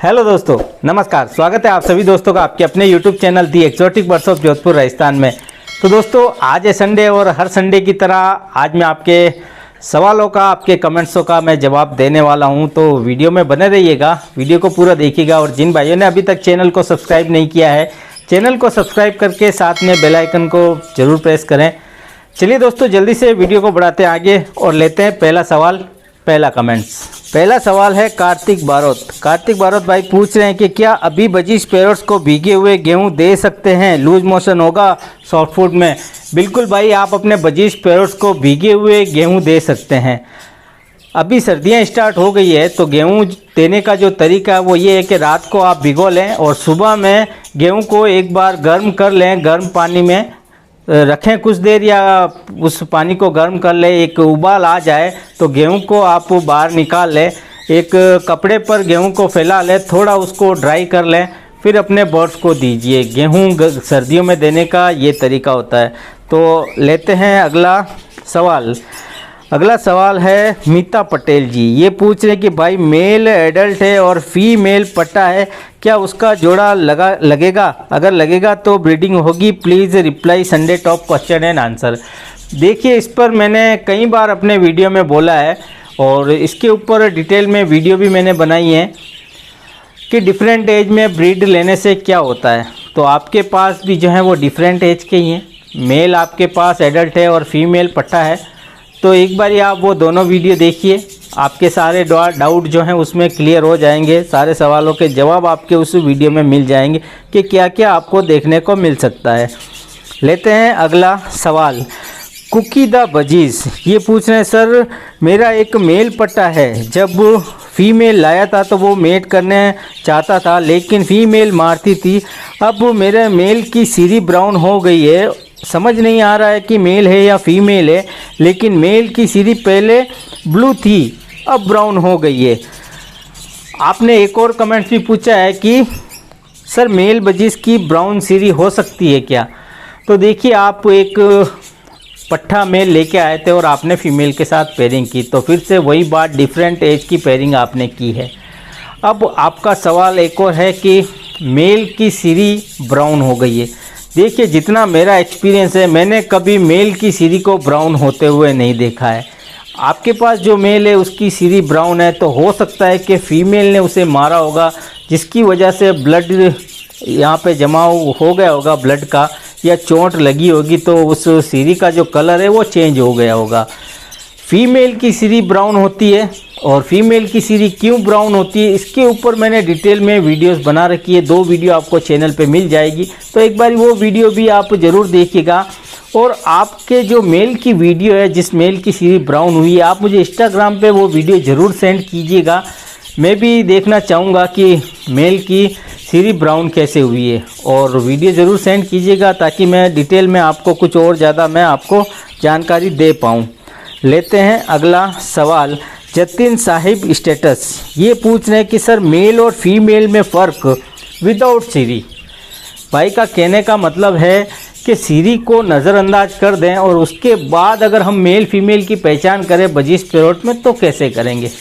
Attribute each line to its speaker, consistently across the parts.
Speaker 1: Hello दोस्तों, नमस्कार। स्वागत है आप सभी दोस्तों का आपके अपने YouTube channel the exotic birds of Jodhpur Rajasthan में। तो दोस्तों, आज है संडे और हर संडे की तरह आज मैं आपके सवालों का, आपके कमेंट्सों का मैं जवाब देने वाला हूं। तो वीडियो में बने रहिएगा, वीडियो को पूरा देखिएगा। और जिन भाइयों ने अभी तक चैनल को सब्सक्राइब नहीं किया है, चैनल को सब्सक्राइब करके साथ में बेल आइकन को ज़रूर प्रेस करें। चलिए दोस्तों, जल्दी से वीडियो को बढ़ाते हैं आगे और लेते हैं पहला सवाल, पहला कमेंट्स। पहला सवाल है कार्तिक बारोत। कार्तिक बारोत भाई पूछ रहे हैं कि क्या अभी बजीज पैरोट्स को भीगे हुए गेहूं दे सकते हैं? लूज मोशन होगा सॉफ्ट फूड में? बिल्कुल भाई, आप अपने बजीज पैरोट्स को भीगे हुए गेहूं दे सकते हैं। अभी सर्दियां स्टार्ट हो गई है तो गेहूं देने का जो तरीका है वो ये है कि रात को आप भिगो लें और सुबह में गेहूं को एक बार गर्म कर लें, गर्म पानी में रखें कुछ देर, या उस पानी को गर्म कर लें। एक उबाल आ जाए तो गेहूं को आप बाहर निकाल लें, एक कपड़े पर गेहूं को फैला लें, थोड़ा उसको ड्राई कर लें, फिर अपने बर्ड्स को दीजिए। गेहूं सर्दियों में देने का ये तरीका होता है। तो लेते हैं अगला सवाल। अगला सवाल है मीता पटेल जी। ये पूछ रहे हैं कि भाई मेल एडल्ट है और फीमेल पट्टा है, क्या उसका जोड़ा लगेगा? अगर लगेगा तो ब्रीडिंग होगी? Please reply Sunday top question and answer. देखिए, इस पर मैंने कई बार अपने वीडियो में बोला है और इसके ऊपर डिटेल में वीडियो भी मैंने बनाई है कि डिफरेंट एज में ब्रीड लेने से क्या होता है। तो आपके पास भी जो है वो डिफरेंट एज के ही हैं। मेल आपके पास एडल्ट है और फीमेल पट्टा है, तो एक बार आप वो दोनों वीडियो देखिए, आपके सारे डाउट जो हैं उसमें क्लियर हो जाएंगे। सारे सवालों के जवाब आपके उस वीडियो में मिल जाएंगे कि क्या क्या आपको देखने को मिल सकता है। लेते हैं अगला सवाल। कुकी द बजीज ये पूछ रहे हैं, सर मेरा एक मेल पट्टा है, जब फीमेल लाया था तो वो मेट करने चाहता था लेकिन फीमेल मारती थी। अब मेरे मेल की सीरी ब्राउन हो गई है, समझ नहीं आ रहा है कि मेल है या फीमेल है, लेकिन मेल की सीरी पहले ब्लू थी अब ब्राउन हो गई है। आपने एक और कमेंट भी पूछा है कि सर मेल बजीज की ब्राउन सीरी हो सकती है क्या? तो देखिए, आप एक पट्ठा मेल लेके आए थे और आपने फीमेल के साथ पेयरिंग की, तो फिर से वही बात, डिफरेंट एज की पेयरिंग आपने की है। अब आपका सवाल एक और है कि मेल की सीरी ब्राउन हो गई है। देखिए, जितना मेरा एक्सपीरियंस है, मैंने कभी मेल की सीरी को ब्राउन होते हुए नहीं देखा है। आपके पास जो मेल है उसकी सीरी ब्राउन है, तो हो सकता है कि फीमेल ने उसे मारा होगा, जिसकी वजह से ब्लड यहाँ पे जमाव हो गया होगा ब्लड का, या चोट लगी होगी तो उस सीरी का जो कलर है वो चेंज हो गया होगा। फीमेल की सीरी ब्राउन होती है, और फीमेल की सीरी क्यों ब्राउन होती है इसके ऊपर मैंने डिटेल में वीडियोस बना रखी है। 2 वीडियो आपको चैनल पे मिल जाएगी, तो एक बार वो वीडियो भी आप ज़रूर देखिएगा। और आपके जो मेल की वीडियो है, जिस मेल की सीरी ब्राउन हुई है, आप मुझे इंस्टाग्राम पे वो वीडियो ज़रूर सेंड कीजिएगा। मैं भी देखना चाहूँगा कि मेल की सीरी ब्राउन कैसे हुई है, और वीडियो ज़रूर सेंड कीजिएगा ताकि मैं डिटेल में आपको कुछ और ज़्यादा मैं आपको जानकारी दे पाऊँ। लेते हैं अगला सवाल। जतिन साहिब स्टेटस ये पूछ रहे हैं कि सर मेल और फीमेल में फ़र्क विदाउट सीरी। भाई का कहने का मतलब है कि सीरी को नज़रअंदाज कर दें और उसके बाद अगर हम मेल फीमेल की पहचान करें बजीज पैरोट में तो कैसे करेंगे?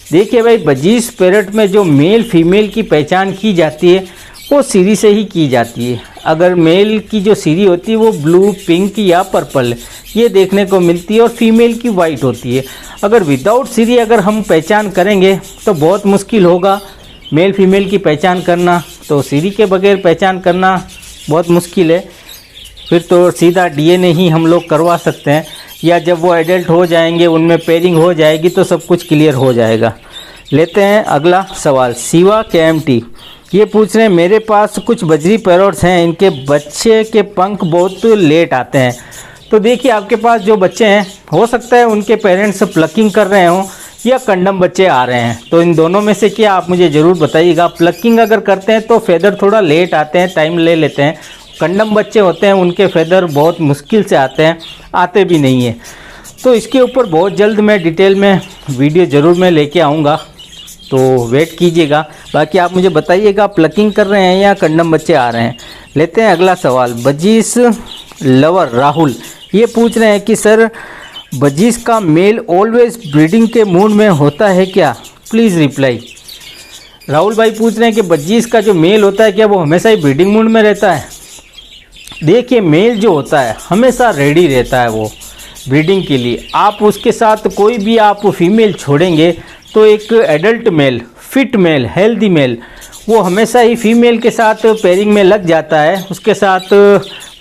Speaker 1: देखिए भाई, बजीज पैरोट में जो मेल फीमेल की पहचान की जाती है वो सीरी से ही की जाती है। अगर मेल की जो सीरी होती है वो ब्लू, पिंक या पर्पल ये देखने को मिलती है, और फीमेल की वाइट होती है। अगर विदाउट सीरी अगर हम पहचान करेंगे तो बहुत मुश्किल होगा मेल फीमेल की पहचान करना, तो सीरी के बगैर पहचान करना बहुत मुश्किल है। फिर तो सीधा डीएनए ही हम लोग करवा सकते हैं, या जब वो एडल्ट हो जाएंगे, उनमें पेयरिंग हो जाएगी तो सब कुछ क्लियर हो जाएगा। लेते हैं अगला सवाल। शिवा KMT ये पूछ रहे हैं, मेरे पास कुछ बजरी पैरोट्स हैं, इनके बच्चे के पंख बहुत लेट आते हैं। तो देखिए, आपके पास जो बच्चे हैं हो सकता है उनके पेरेंट्स प्लकिंग कर रहे हों या कंडम बच्चे आ रहे हैं, तो इन दोनों में से क्या आप मुझे ज़रूर बताइएगा। प्लकिंग अगर करते हैं तो फेदर थोड़ा लेट आते हैं, टाइम ले लेते हैं। कंडम बच्चे होते हैं उनके फेदर बहुत मुश्किल से आते हैं, आते भी नहीं हैं। तो इसके ऊपर बहुत जल्द मैं डिटेल में वीडियो ज़रूर मैं लेके आऊँगा, तो वेट कीजिएगा। बाकी आप मुझे बताइएगा प्लकिंग कर रहे हैं या कंडम बच्चे आ रहे हैं। लेते हैं अगला सवाल। बजीज लवर राहुल ये पूछ रहे हैं कि सर बजीज का मेल ऑलवेज ब्रीडिंग के मूड में होता है क्या? Please reply. राहुल भाई पूछ रहे हैं कि बजीज का जो मेल होता है क्या वो हमेशा ही ब्रीडिंग मूड में रहता है? देखिए, मेल जो होता है हमेशा रेडी रहता है वो ब्रीडिंग के लिए। आप उसके साथ कोई भी आप फीमेल छोड़ेंगे तो एक adult male, fit male, healthy male वो हमेशा ही फीमेल के साथ पेयरिंग में लग जाता है, उसके साथ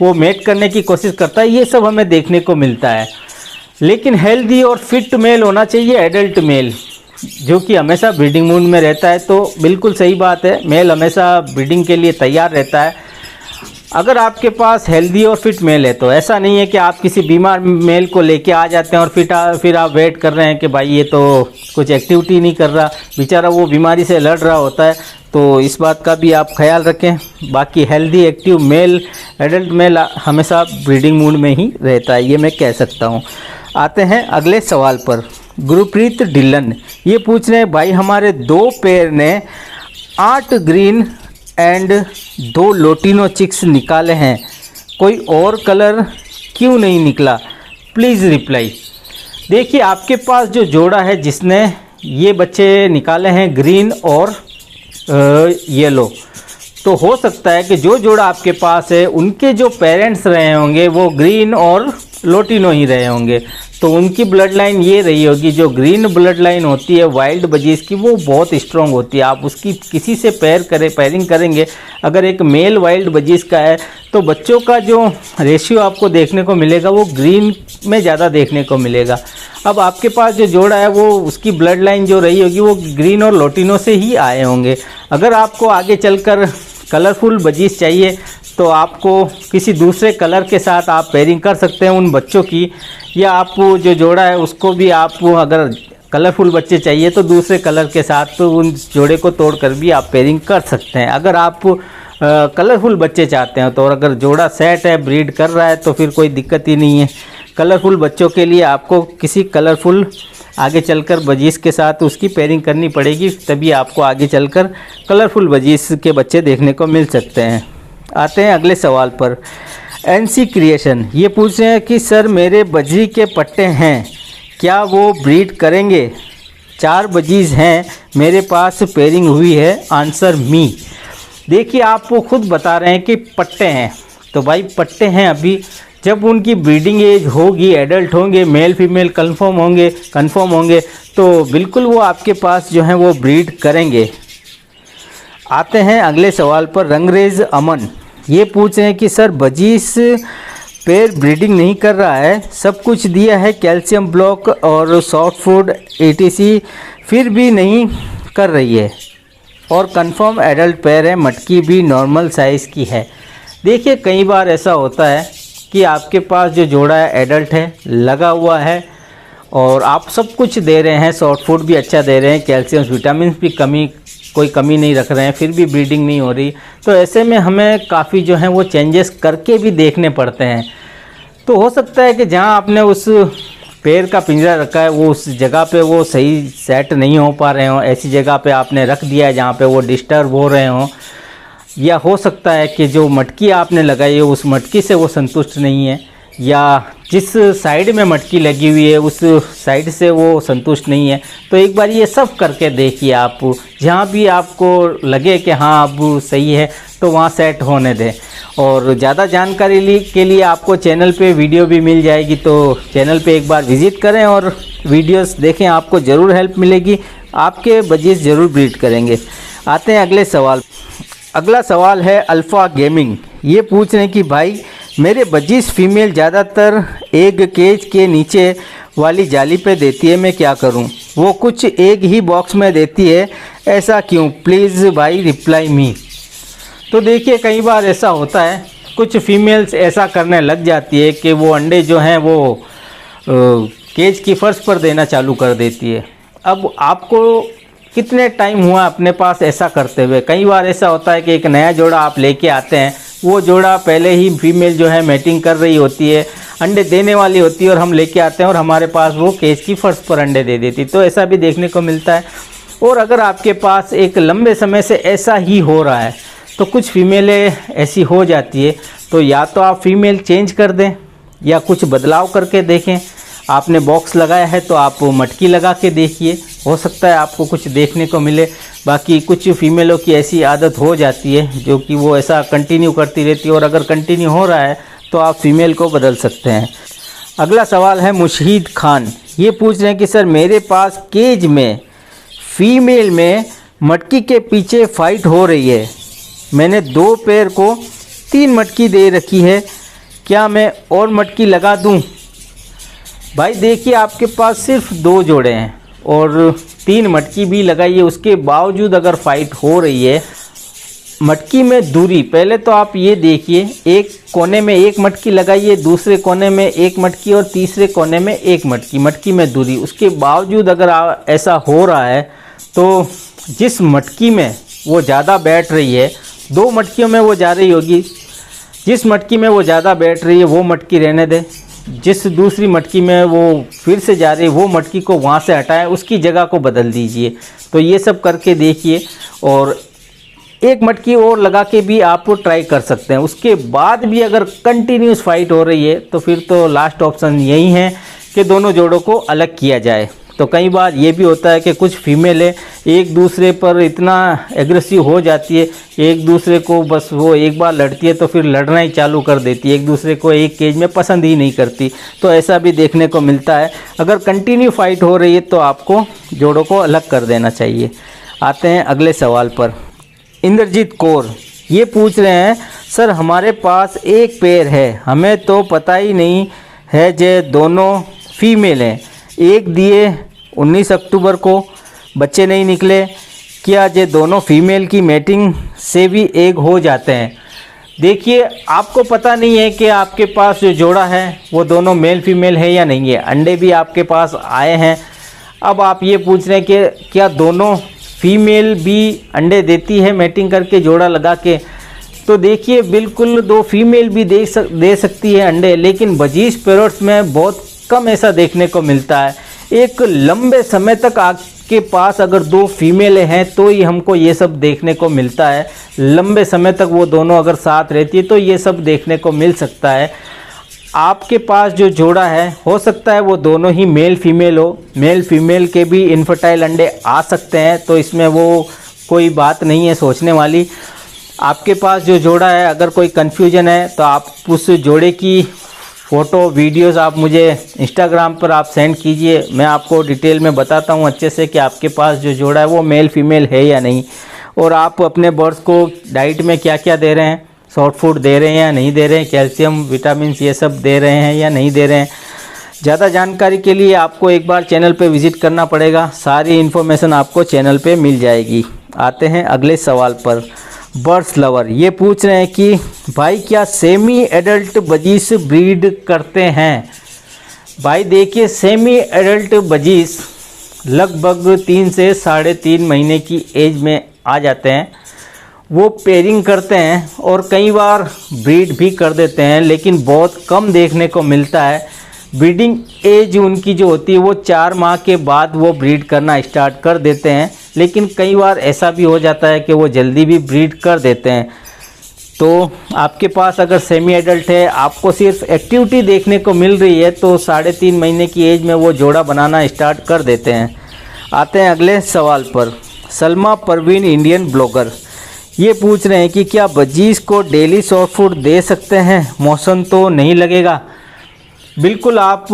Speaker 1: वो मेट करने की कोशिश करता है। ये सब हमें देखने को मिलता है। लेकिन हेल्दी और फिट मेल होना चाहिए, एडल्ट मेल जो कि हमेशा ब्रीडिंग मूड में रहता है। तो बिल्कुल सही बात है, मेल हमेशा ब्रीडिंग के लिए तैयार रहता है। अगर आपके पास हेल्दी और फिट मेल है तो ऐसा नहीं है कि आप किसी बीमार मेल को लेके आ जाते हैं और फिर आप वेट कर रहे हैं कि भाई ये तो कुछ एक्टिविटी नहीं कर रहा, बेचारा वो बीमारी से लड़ रहा होता है। तो इस बात का भी आप ख्याल रखें। बाकी healthy active male, adult male हमेशा ब्रीडिंग मूड में ही रहता है, ये मैं कह सकता हूँ। आते हैं अगले सवाल पर। गुरप्रीत ढिल्लन ये पूछ रहे हैं, भाई हमारे 2 पेयर ने 8 ग्रीन एंड 2 लोटिनो चिक्स निकाले हैं, कोई और कलर क्यों नहीं निकला, प्लीज़ रिप्लाई। देखिए, आपके पास जो जोड़ा है जिसने ये बच्चे निकाले हैं ग्रीन और येलो, तो हो सकता है कि जो जोड़ा आपके पास है उनके जो पेरेंट्स रहे होंगे वो ग्रीन और लोटिनो ही रहे होंगे। तो उनकी ब्लड लाइन ये रही होगी, जो ग्रीन ब्लड लाइन होती है वाइल्ड बजीज की वो बहुत स्ट्रॉन्ग होती है। आप उसकी किसी से पेयरिंग करेंगे, अगर एक मेल वाइल्ड बजीज का है तो बच्चों का जो रेशियो आपको देखने को मिलेगा वो ग्रीन में ज़्यादा देखने को मिलेगा। अब आपके पास जो जोड़ा है वो उसकी ब्लड लाइन जो रही होगी वो ग्रीन और लोटिनो से ही आए होंगे। अगर आपको आगे चलकर कलरफुल बजीज चाहिए तो आपको किसी दूसरे कलर के साथ आप पेयरिंग कर सकते हैं उन बच्चों की, या आप जो जोड़ा है उसको भी आप अगर कलरफुल बच्चे चाहिए तो दूसरे कलर के साथ तो उन जोड़े को तोड़कर भी आप पेयरिंग कर सकते हैं। अगर आप कलरफुल बच्चे चाहते हैं तो, और अगर जोड़ा सेट है, ब्रीड कर रहा है तो फिर कोई दिक्कत ही नहीं है। कलरफुल बच्चों के लिए आपको किसी कलरफुल आगे चलकर बजीज के साथ उसकी पेयरिंग करनी पड़ेगी, तभी आपको आगे चलकर कलरफुल बजीज के बच्चे देखने को मिल सकते हैं। आते हैं अगले सवाल पर। एनसी क्रिएशन ये पूछ रहे हैं कि सर मेरे बजरी के पट्टे हैं, क्या वो ब्रीड करेंगे? 4 बजीज हैं मेरे पास, पेयरिंग हुई है, आंसर मी। देखिए, आप वो खुद बता रहे हैं कि पट्टे हैं, तो भाई पट्टे हैं अभी, जब उनकी ब्रीडिंग एज होगी, एडल्ट होंगे, मेल फीमेल कन्फर्म होंगे तो बिल्कुल वो आपके पास जो है वो ब्रीड करेंगे। आते हैं अगले सवाल पर। रंगरेज अमन ये पूछ रहे हैं कि सर बजीज पेयर ब्रीडिंग नहीं कर रहा है, सब कुछ दिया है कैल्शियम ब्लॉक और सॉफ्ट फूड एटीसी, फिर भी नहीं कर रही है, और कंफर्म एडल्ट पेयर है, मटकी भी नॉर्मल साइज़ की है। देखिए, कई बार ऐसा होता है कि आपके पास जो जोड़ा है एडल्ट है, लगा हुआ है और आप सब कुछ दे रहे हैं, सॉफ्ट फूड भी अच्छा दे रहे हैं, कैल्शियम विटामिन भी कोई कमी नहीं रख रहे हैं, फिर भी ब्रीडिंग नहीं हो रही। तो ऐसे में हमें काफ़ी जो है वो चेंजेस करके भी देखने पड़ते हैं। तो हो सकता है कि जहां आपने उस पेड़ का पिंजरा रखा है वो उस जगह पे वो सही सेट नहीं हो पा रहे हों, ऐसी जगह पे आपने रख दिया है जहाँ पे वो डिस्टर्ब हो रहे हों, या हो सकता है कि जो मटकी आपने लगाई है उस मटकी से वो संतुष्ट नहीं है, या जिस साइड में मटकी लगी हुई है उस साइड से वो संतुष्ट नहीं है। तो एक बार ये सब करके देखिए, आप जहाँ भी आपको लगे कि हाँ अब सही है तो वहाँ सेट होने दें। और ज़्यादा जानकारी के लिए आपको चैनल पे वीडियो भी मिल जाएगी, तो चैनल पे एक बार विज़िट करें और वीडियोस देखें, आपको ज़रूर हेल्प मिलेगी, आपके बजीज ज़रूर ब्रीड करेंगे। आते हैं अगले सवाल। अगला सवाल है अल्फ़ा गेमिंग, ये पूछ रहे हैं कि भाई मेरे बजीज फीमेल ज़्यादातर एग केज के नीचे वाली जाली पे देती है, मैं क्या करूं? वो कुछ एग ही बॉक्स में देती है, ऐसा क्यों? प्लीज़ भाई रिप्लाई मी। तो देखिए, कई बार ऐसा होता है, कुछ फीमेल्स ऐसा करने लग जाती है कि वो अंडे जो हैं वो केज की फर्श पर देना चालू कर देती है। अब आपको कितने टाइम हुआ अपने पास ऐसा करते हुए? कई बार ऐसा होता है कि एक नया जोड़ा आप लेके आते हैं, वो जोड़ा पहले ही फीमेल जो है मैटिंग कर रही होती है, अंडे देने वाली होती है, और हम लेके आते हैं और हमारे पास वो केज की फर्श पर अंडे दे देती। तो ऐसा भी देखने को मिलता है। और अगर आपके पास एक लंबे समय से ऐसा ही हो रहा है तो कुछ फीमेलें ऐसी हो जाती है, तो या तो आप फीमेल चेंज कर दें या कुछ बदलाव करके देखें। आपने बॉक्स लगाया है तो आप मटकी लगा के देखिए, हो सकता है आपको कुछ देखने को मिले। बाकी कुछ फीमेलों की ऐसी आदत हो जाती है जो कि वो ऐसा कंटिन्यू करती रहती है, और अगर कंटिन्यू हो रहा है तो आप फीमेल को बदल सकते हैं। अगला सवाल है मुशीद खान, ये पूछ रहे हैं कि सर मेरे पास केज में फीमेल में मटकी के पीछे फाइट हो रही है, मैंने 2 पैर को 3 मटकी दे रखी है, क्या मैं और मटकी लगा दूं? भाई देखिए, आपके पास सिर्फ 2 जोड़े हैं और 3 मटकी भी लगाइए, उसके बावजूद अगर फाइट हो रही है, मटकी में दूरी पहले तो आप ये देखिए, एक कोने में 1 मटकी लगाइए, दूसरे कोने में 1 मटकी और तीसरे कोने में 1 मटकी, मटकी में दूरी। उसके बावजूद अगर ऐसा हो रहा है तो जिस मटकी में वो ज़्यादा बैठ रही है, 2 मटकियों में वो जा रही होगी, जिस मटकी में वो ज़्यादा बैठ रही है वो मटकी रहने दें, जिस दूसरी मटकी में वो फिर से जा रही है वो मटकी को वहाँ से हटाएं, उसकी जगह को बदल दीजिए। तो ये सब करके देखिए, और 1 मटकी और लगा के भी आप ट्राई कर सकते हैं। उसके बाद भी अगर कंटिन्यूस फाइट हो रही है तो फिर तो लास्ट ऑप्शन यही है कि दोनों जोड़ों को अलग किया जाए। तो कई बार ये भी होता है कि कुछ फीमेलें एक दूसरे पर इतना एग्रेसिव हो जाती है, एक दूसरे को बस वो एक बार लड़ती है तो फिर लड़ना ही चालू कर देती है, एक दूसरे को एक केज में पसंद ही नहीं करती। तो ऐसा भी देखने को मिलता है। अगर कंटिन्यू फाइट हो रही है तो आपको जोड़ों को अलग कर देना चाहिए। आते हैं अगले सवाल पर। इंद्रजीत कौर ये पूछ रहे हैं, सर हमारे पास 1 पैर है, हमें तो पता ही नहीं है जे दोनों फीमेल हैं, एक दिए 19 अक्टूबर को बच्चे नहीं निकले, क्या जे दोनों फीमेल की मैटिंग से भी एग हो जाते हैं? देखिए, आपको पता नहीं है कि आपके पास जो जोड़ा है वो दोनों मेल फीमेल है या नहीं है, अंडे भी आपके पास आए हैं। अब आप ये पूछ रहे हैं कि क्या दोनों फीमेल भी अंडे देती है मैटिंग करके जोड़ा लगा के? तो देखिए, बिल्कुल 2 फीमेल भी दे सकती है अंडे, लेकिन बजीज पैरोट्स में बहुत कम ऐसा देखने को मिलता है। एक लंबे समय तक आपके पास अगर 2 फीमेल हैं तो ही हमको ये सब देखने को मिलता है। लंबे समय तक वो दोनों अगर साथ रहती है तो ये सब देखने को मिल सकता है। आपके पास जो जोड़ा है हो सकता है वो दोनों ही मेल फीमेल हो, मेल फीमेल के भी इनफर्टाइल अंडे आ सकते हैं, तो इसमें वो कोई बात नहीं है सोचने वाली। आपके पास जो जोड़ा है, अगर कोई कन्फ्यूजन है तो आप उस जोड़े की फ़ोटो वीडियोस आप मुझे इंस्टाग्राम पर आप सेंड कीजिए, मैं आपको डिटेल में बताता हूँ अच्छे से कि आपके पास जो जोड़ा है वो मेल फीमेल है या नहीं, और आप अपने बर्ड्स को डाइट में क्या क्या दे रहे हैं, सॉफ्ट फूड दे रहे हैं या नहीं दे रहे हैं, कैल्शियम विटामिन ये सब दे रहे हैं या नहीं दे रहे हैं। ज़्यादा जानकारी के लिए आपको एक बार चैनल पे विज़िट करना पड़ेगा, सारी इन्फॉर्मेशन आपको चैनल पे मिल जाएगी। आते हैं अगले सवाल पर। बर्ड्स लवर ये पूछ रहे हैं कि भाई क्या सेमी एडल्ट बजीस ब्रीड करते हैं? भाई देखिए, सेमी एडल्ट बजीस लगभग 3 से 3.5 महीने की एज में आ जाते हैं। वो पेयरिंग करते हैं और कई बार ब्रीड भी कर देते हैं, लेकिन बहुत कम देखने को मिलता है। ब्रीडिंग एज उनकी जो होती है वो 4 माह के बाद वो ब्रीड करना स्टार्ट कर देते हैं, लेकिन कई बार ऐसा भी हो जाता है कि वो जल्दी भी ब्रीड कर देते हैं। तो आपके पास अगर सेमी एडल्ट है, आपको सिर्फ एक्टिविटी देखने को मिल रही है, तो 3.5 महीने की एज में वो जोड़ा बनाना स्टार्ट कर देते हैं। आते हैं अगले सवाल पर। सलमा परवीन इंडियन ब्लॉगर ये पूछ रहे हैं कि क्या बजीज को डेली सॉफ्ट फूड दे सकते हैं, मौसम तो नहीं लगेगा? बिल्कुल, आप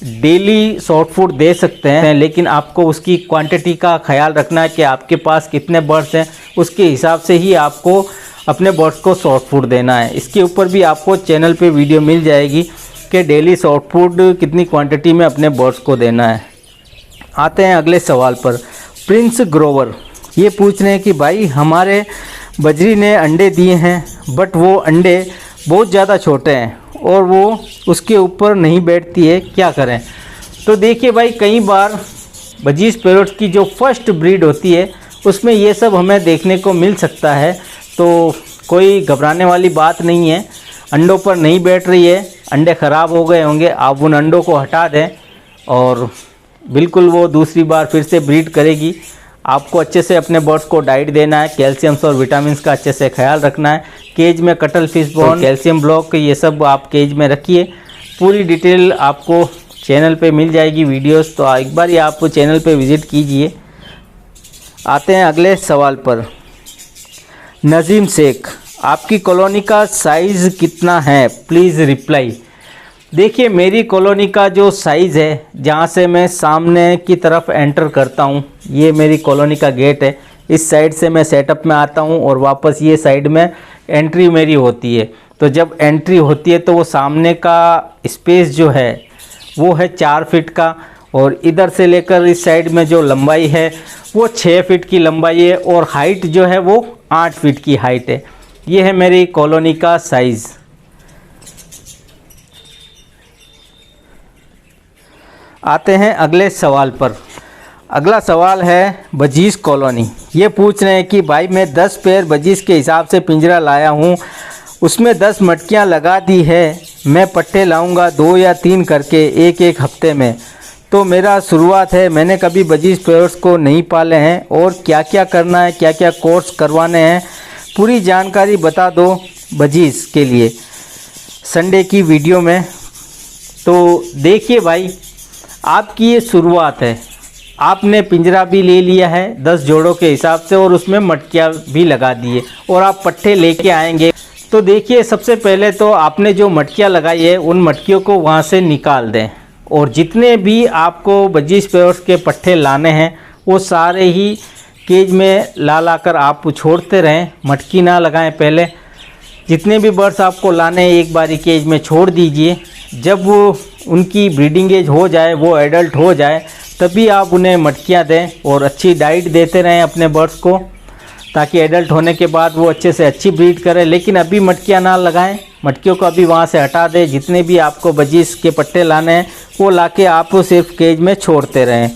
Speaker 1: डेली सॉफ्ट फूड दे सकते हैं, लेकिन आपको उसकी क्वांटिटी का ख्याल रखना है कि आपके पास कितने बर्ड्स हैं, उसके हिसाब से ही आपको अपने बर्ड्स को सॉफ्ट फूड देना है। इसके ऊपर भी आपको चैनल पे वीडियो मिल जाएगी कि डेली सॉफ्ट फूड कितनी क्वांटिटी में अपने बर्ड्स को देना है। आते हैं अगले सवाल पर। प्रिंस ग्रोवर ये पूछ रहे हैं कि भाई हमारे बजरी ने अंडे दिए हैं, बट वो अंडे बहुत ज़्यादा छोटे हैं और वो उसके ऊपर नहीं बैठती है, क्या करें? तो देखिए भाई, कई बार बजीज पैरोट्स की जो फर्स्ट ब्रीड होती है उसमें ये सब हमें देखने को मिल सकता है, तो कोई घबराने वाली बात नहीं है। अंडों पर नहीं बैठ रही है, अंडे ख़राब हो गए होंगे, आप उन अंडों को हटा दें और बिल्कुल वो दूसरी बार फिर से ब्रीड करेगी। आपको अच्छे से अपने बर्ड्स को डाइट देना है, कैल्शियम्स और विटामिन्स का अच्छे से ख्याल रखना है। केज में cuttle fish bone, calcium block ये सब आप केज में रखिए। पूरी डिटेल आपको चैनल पे मिल जाएगी वीडियोस, तो एक बार ही आप चैनल पे विज़िट कीजिए। आते हैं अगले सवाल पर। नजीम शेख, आपकी कॉलोनी का साइज़ कितना है, प्लीज़ रिप्लाई। देखिए, मेरी कॉलोनी का जो साइज़ है, जहाँ से मैं सामने की तरफ एंटर करता हूँ, ये मेरी कॉलोनी का गेट है। इस साइड से मैं सेटअप में आता हूँ और वापस ये साइड में एंट्री मेरी होती है। तो जब एंट्री होती है तो वो सामने का स्पेस जो है वो है 4 फीट का, और इधर से लेकर इस साइड में जो लंबाई है वो 6 फीट की लंबाई है, और हाइट जो है वो 8 फीट की हाइट है। ये है मेरी कॉलोनी का साइज़। आते हैं अगले सवाल पर। अगला सवाल है बजीज़ कॉलोनी। ये पूछ रहे हैं कि भाई, मैं 10 पेयर बजीज़ के हिसाब से पिंजरा लाया हूँ, उसमें 10 मटकियाँ लगा दी है। मैं पट्टे लाऊंगा 2 या 3 करके एक हफ्ते में। तो मेरा शुरुआत है, मैंने कभी बजीज़ पेयर्स को नहीं पाले हैं, और क्या क्या करना है, क्या क्या कोर्स करवाने हैं, पूरी जानकारी बता दो बजीज़ के लिए संडे की वीडियो में। तो देखिए भाई, आपकी ये शुरुआत है, आपने पिंजरा भी ले लिया है 10 जोड़ों के हिसाब से, और उसमें मटकियाँ भी लगा दी है, और आप पट्टे लेके आएंगे। तो देखिए, सबसे पहले तो आपने जो मटकियाँ लगाई है उन मटकियों को वहाँ से निकाल दें, और जितने भी आपको बजीज़ पेयर्स के पट्टे लाने हैं वो सारे ही केज में ला कर आप छोड़ते रहें, मटकी ना लगाएं। पहले जितने भी बर्ड्स आपको लाने हैं एक बारी केज में छोड़ दीजिए। जब वो उनकी ब्रीडिंग एज हो जाए, वो एडल्ट हो जाए, तभी आप उन्हें मटकियां दें, और अच्छी डाइट देते रहें अपने बर्ड्स को, ताकि एडल्ट होने के बाद वो अच्छे से अच्छी ब्रीड करें। लेकिन अभी मटकियां ना लगाएं, मटकियों को अभी वहाँ से हटा दें। जितने भी आपको बजीज़ के पट्टे लाने हैं वो लाके आप सिर्फ केज में छोड़ते रहें।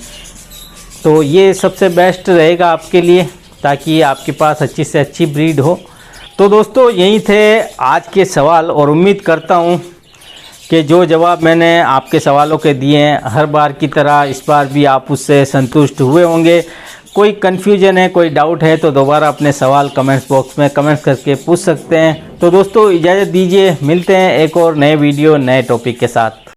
Speaker 1: तो ये सबसे बेस्ट रहेगा आपके लिए, ताकि आपके पास अच्छी से अच्छी ब्रीड हो। तो दोस्तों, यही थे आज के सवाल, और उम्मीद करता हूँ कि जो जवाब मैंने आपके सवालों के दिए हैं, हर बार की तरह इस बार भी आप उससे संतुष्ट हुए होंगे। कोई कन्फ्यूजन है, कोई डाउट है, तो दोबारा अपने सवाल कमेंट्स बॉक्स में कमेंट्स करके पूछ सकते हैं। तो दोस्तों, इजाज़त दीजिए, मिलते हैं एक और नए वीडियो नए टॉपिक के साथ।